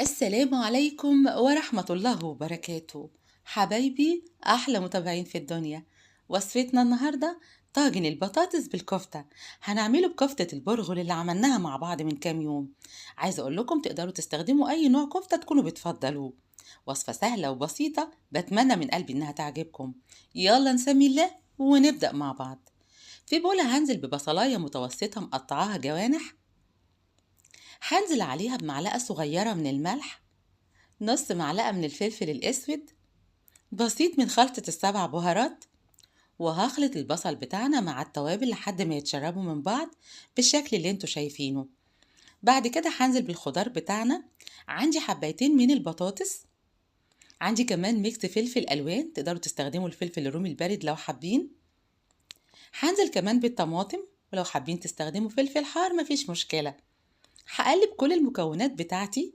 السلام عليكم ورحمة الله وبركاته. حبايبي أحلى متابعين في الدنيا. وصفتنا النهاردة طاجن البطاطس بالكفتة. هنعمله بكفتة البرغل اللي عملناها مع بعض من كام يوم. عايزة أقول لكم تقدروا تستخدموا أي نوع كفتة تكونوا بتفضلوه. وصفة سهلة وبسيطة، بتمنى من قلبي إنها تعجبكم. يلا نسمي الله ونبدأ مع بعض. في بولة هنزل ببصلاية متوسطة مقطعاها جوانح. هنزل عليها بمعلقة صغيرة من الملح، نص معلقة من الفلفل الأسود، بسيط من خلطة السبع بهارات. وهخلط البصل بتاعنا مع التوابل لحد ما يتشربوا من بعض بالشكل اللي انتوا شايفينه. بعد كده هنزل بالخضار بتاعنا. عندي حبايتين من البطاطس، عندي كمان ميكس فلفل ألوان، تقدروا تستخدموا الفلفل الرومي البارد لو حابين. هنزل كمان بالطماطم، ولو حابين تستخدموا فلفل حار مفيش مشكلة. هقلب كل المكونات بتاعتي